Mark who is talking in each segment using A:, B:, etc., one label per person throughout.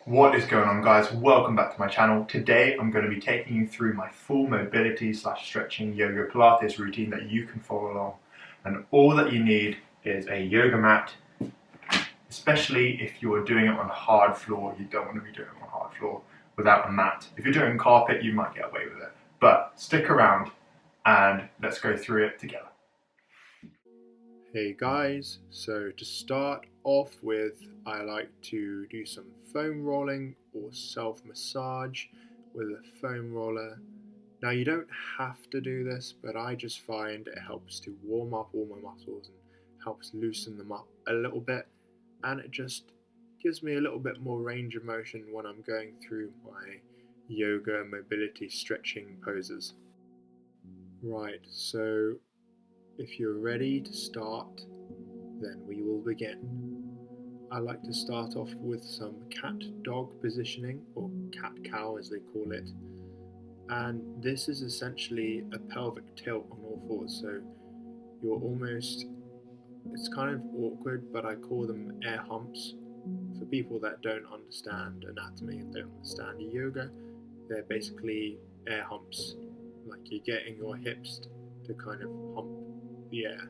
A: What is going on, guys? Welcome back to my channel. Today I'm going to be taking you through my full mobility / stretching yoga Pilates routine that you can follow along. And all that you need is a yoga mat, especially if you're doing it on hard floor. You don't want to be doing it on hard floor without a mat. If you're doing carpet, you might get away with it. But stick around and let's go through it together. Hey guys, so to start off with, I like to do some foam rolling or self-massage with a foam roller. Now you don't have to do this, but I just find it helps to warm up all my muscles and helps loosen them up a little bit, and it just gives me a little bit more range of motion when I'm going through my yoga mobility stretching poses. Right, so if you're ready to start, then we will begin. I like to start off with some cat-dog positioning, or cat-cow as they call it. And this is essentially a pelvic tilt on all fours, so you're almost, it's kind of awkward, but I call them air humps. For people that don't understand anatomy and don't understand yoga, they're basically air humps, like you're getting your hips to kind of hump the air.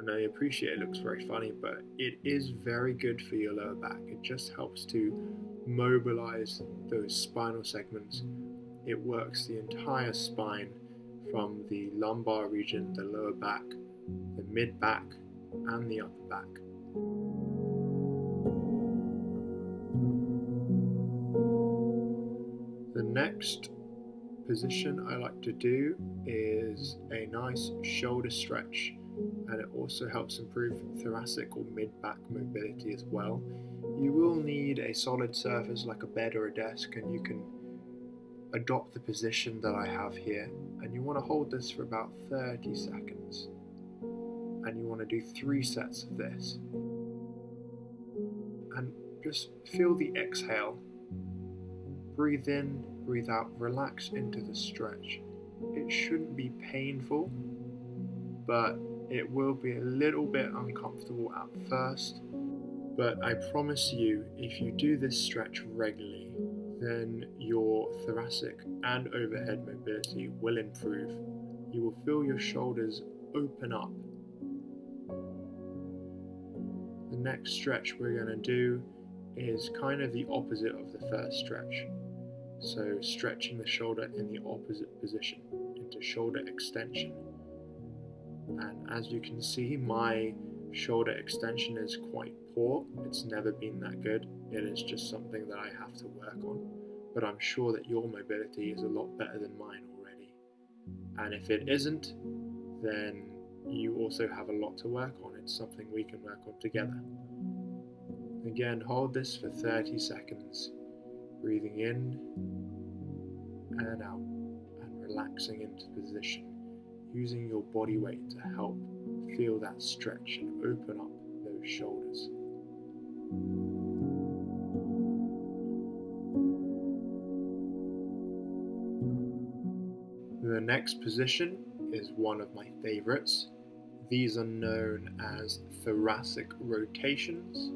A: And I appreciate it looks very funny, but it is very good for your lower back. It just helps to mobilize those spinal segments. It works the entire spine from the lumbar region, the lower back, the mid back, and the upper back. The next position I like to do is a nice shoulder stretch, and it also helps improve thoracic or mid-back mobility as well. You will need a solid surface like a bed or a desk, and you can adopt the position that I have here, and you want to hold this for about 30 seconds, and you want to do 3 sets of this, and just feel the exhale. Breathe in, breathe out, relax into the stretch. It shouldn't be painful, but it will be a little bit uncomfortable at first. But I promise you, if you do this stretch regularly, then your thoracic and overhead mobility will improve. You will feel your shoulders open up. The next stretch we're going to do is kind of the opposite of the first stretch. So stretching the shoulder in the opposite position into shoulder extension. And as you can see, my shoulder extension is quite poor. It's never been that good. It is just something that I have to work on. But I'm sure that your mobility is a lot better than mine already. And if it isn't, then you also have a lot to work on. It's something we can work on together. Again, hold this for 30 seconds. Breathing in and out and relaxing into position, using your body weight to help feel that stretch and open up those shoulders. The next position is one of my favorites. These are known as Thoracic Rotations.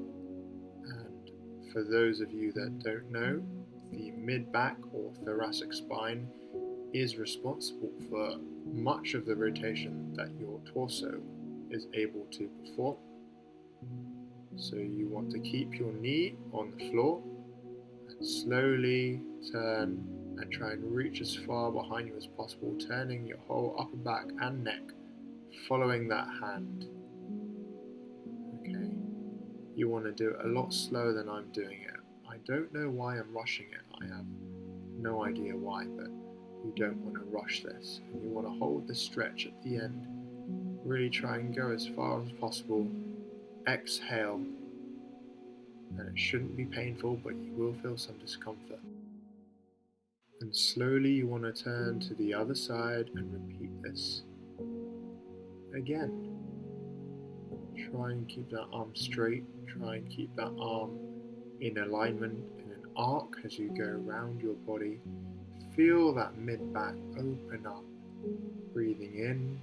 A: For those of you that don't know, the mid-back or thoracic spine is responsible for much of the rotation that your torso is able to perform. So you want to keep your knee on the floor and slowly turn and try and reach as far behind you as possible, turning your whole upper back and neck, following that hand. Okay. You want to do it a lot slower than I'm doing it. I don't know why I'm rushing it. I have no idea why, but you don't want to rush this. You want to hold the stretch at the end. Really try and go as far as possible. Exhale. And it shouldn't be painful, but you will feel some discomfort. And slowly you want to turn to the other side and repeat this again. Try and keep that arm straight. Try and keep that arm in alignment, in an arc as you go around your body. Feel that mid-back open up. Breathing in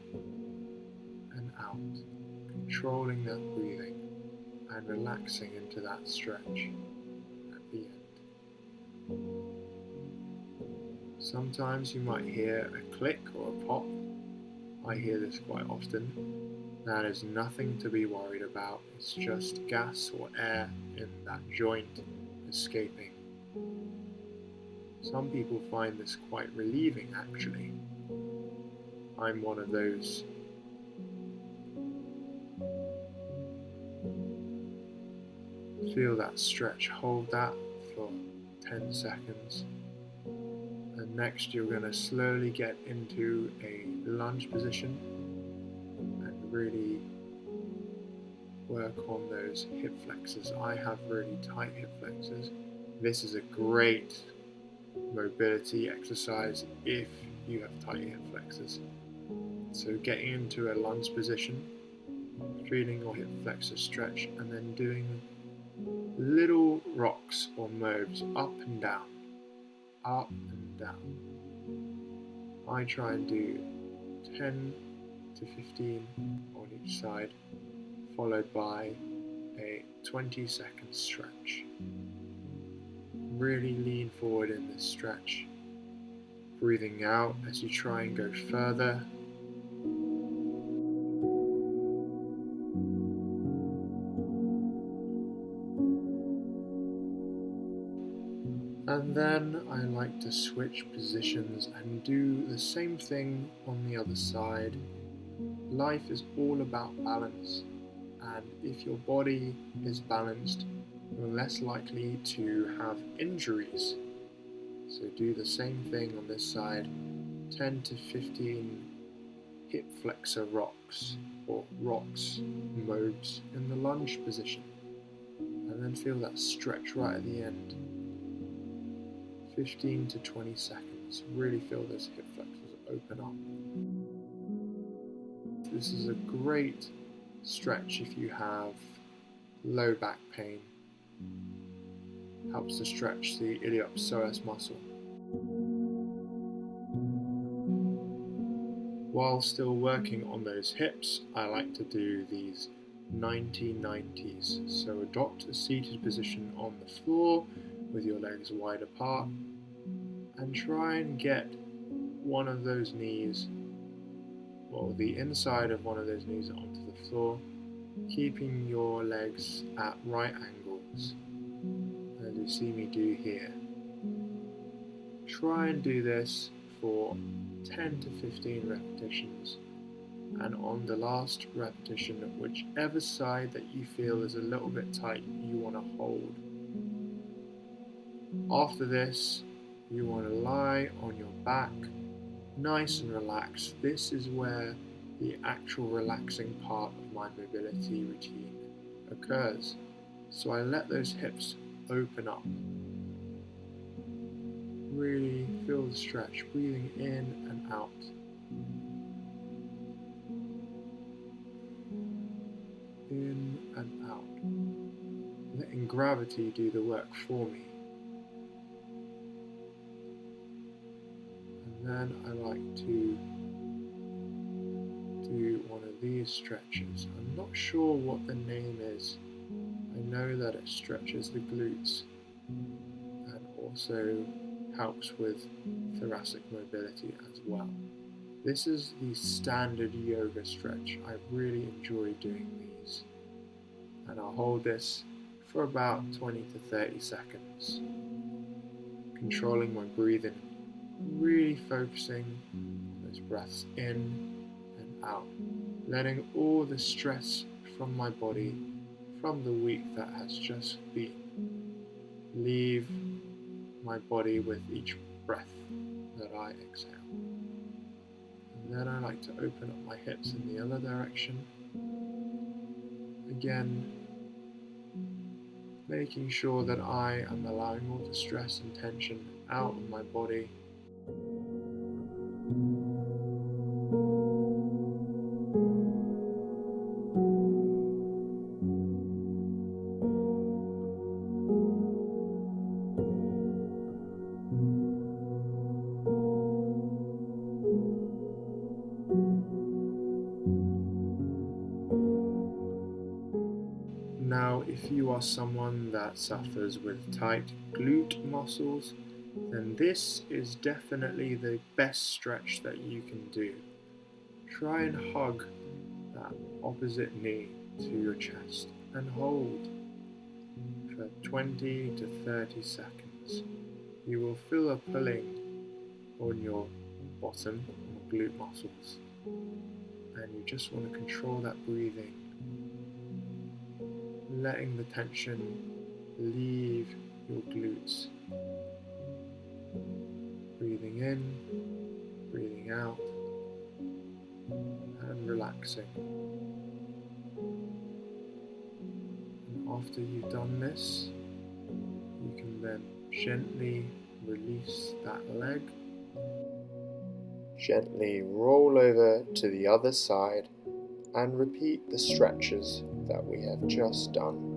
A: and out. Controlling that breathing and relaxing into that stretch at the end. Sometimes you might hear a click or a pop. I hear this quite often. That is nothing to be worried about. It's just gas or air in that joint escaping. Some people find this quite relieving, actually. I'm one of those. Feel that stretch, hold that for 10 seconds. And next you're going to slowly get into a lunge position and really work on those hip flexors. I have really tight hip flexors. This is a great mobility exercise if you have tight hip flexors. So getting into a lunge position, feeling your hip flexor stretch, and then doing little rocks or moves up and down, up and down. I try and do 10 to 15 on each side, followed by a 20-second stretch. Really lean forward in this stretch, breathing out as you try and go further. And then I like to switch positions and do the same thing on the other side. Life is all about balance, and if your body is balanced, you're less likely to have injuries. So do the same thing on this side, 10 to 15 hip flexor rocks or rocks, moves in the lunge position, and then feel that stretch right at the end. 15 to 20 seconds, really feel those hip flexors open up. This is a great stretch if you have low back pain. Helps to stretch the iliopsoas muscle. While still working on those hips, I like to do these 90-90s. So adopt a seated position on the floor with your legs wide apart and try and get one of those knees, well, the inside of one of those knees onto the floor, keeping your legs at right angles, as you see me do here. Try and do this for 10 to 15 repetitions, and on the last repetition, whichever side that you feel is a little bit tight, you want to hold. After this, you want to lie on your back, nice and relaxed. This is where the actual relaxing part of my mobility routine occurs. So I let those hips open up. Really feel the stretch, breathing in and out. In and out. Letting gravity do the work for me. And then I like to do one of these stretches. I'm not sure what the name is. I know that it stretches the glutes and also helps with thoracic mobility as well. This is the standard yoga stretch. I really enjoy doing these. And I'll hold this for about 20 to 30 seconds. Controlling my breathing, really focusing on those breaths in and out. Letting all the stress from my body, from the week that has just been, leave my body with each breath that I exhale. And then I like to open up my hips in the other direction. Again, making sure that I am allowing all the stress and tension out of my body. Now, if you are someone that suffers with tight glute muscles, then this is definitely the best stretch that you can do. Try and hug that opposite knee to your chest and hold for 20 to 30 seconds. You will feel a pulling on your bottom or glute muscles, and you just want to control that breathing, letting the tension leave your glutes. Breathing in, breathing out, and relaxing. And after you've done this, you can then gently release that leg. Gently roll over to the other side and repeat the stretches that we have just done.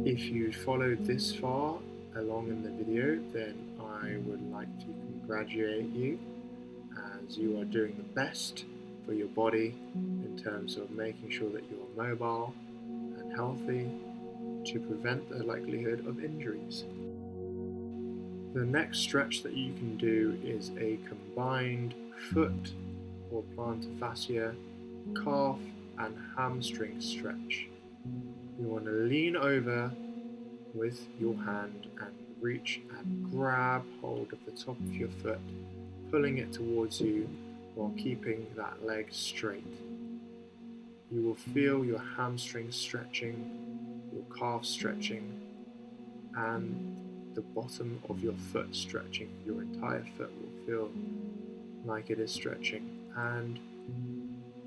A: If you followed this far along in the video, then I would like to congratulate you, as you are doing the best for your body in terms of making sure that you're mobile and healthy to prevent the likelihood of injuries. The next stretch that you can do is a combined foot or plantar fascia, calf and hamstring stretch. You want to lean over with your hand and reach and grab hold of the top of your foot, pulling it towards you while keeping that leg straight. You will feel your hamstring stretching, your calf stretching, and the bottom of your foot stretching. Your entire foot will feel like it is stretching, and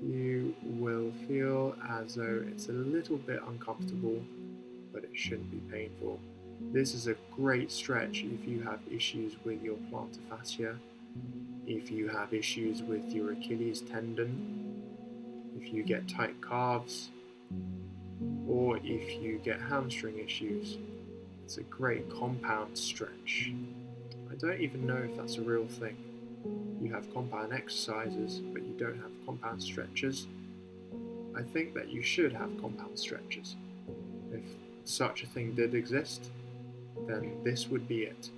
A: you will feel as though it's a little bit uncomfortable, but it shouldn't be painful. This is a great stretch if you have issues with your plantar fascia, if you have issues with your Achilles tendon, if you get tight calves, or if you get hamstring issues. It's a great compound stretch. I don't even know if that's a real thing. You have compound exercises, but you don't have compound stretches. I think that you should have compound stretches. If such a thing did exist, then this would be it.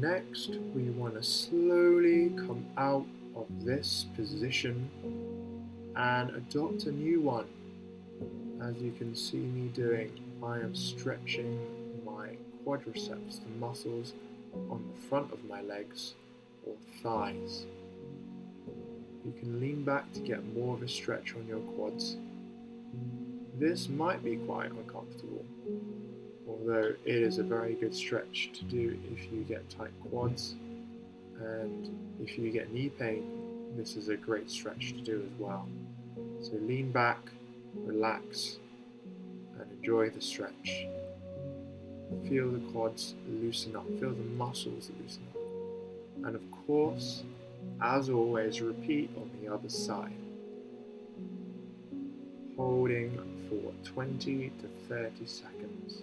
A: next, we want to slowly come out of this position and adopt a new one. As you can see me doing, I am stretching my quadriceps, the muscles on the front of my legs or thighs. You can lean back to get more of a stretch on your quads. This might be quite uncomfortable, although it is a very good stretch to do if you get tight quads, and if you get knee pain, this is a great stretch to do as well. So lean back, relax, and enjoy the stretch. Feel the quads loosen up, feel the muscles loosen up. And of course, as always, repeat on the other side. Holding for 20 to 30 seconds.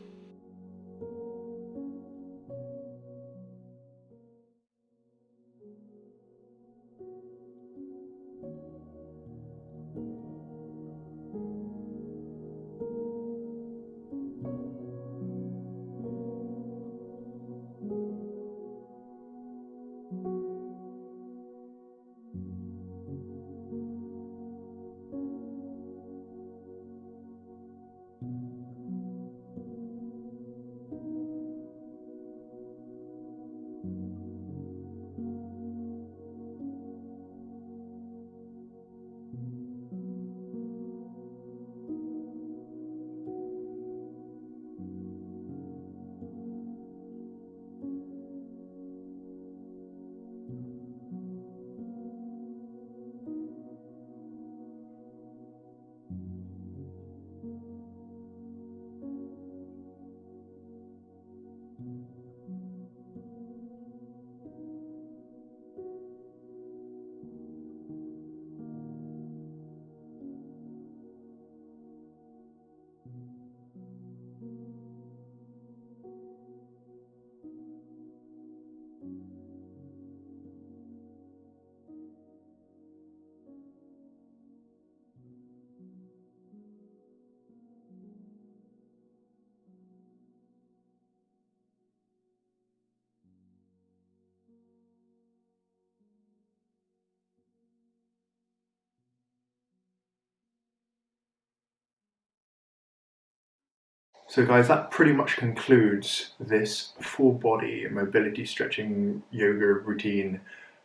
B: So guys, that pretty much concludes this full body mobility stretching yoga routine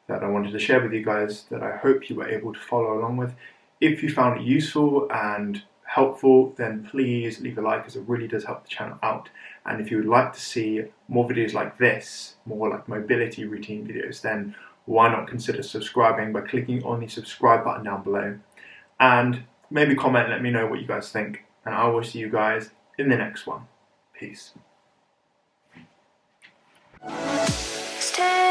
B: that I wanted to share with you guys, that I hope you were able to follow along with. If you found it useful and helpful, then please leave a like, as it really does help the channel out. And if you would like to see more videos like this, more like mobility routine videos, then why not consider subscribing by clicking on the subscribe button down below. And maybe comment and let me know what you guys think. And I will see you guys in the next one. Peace.
C: Stay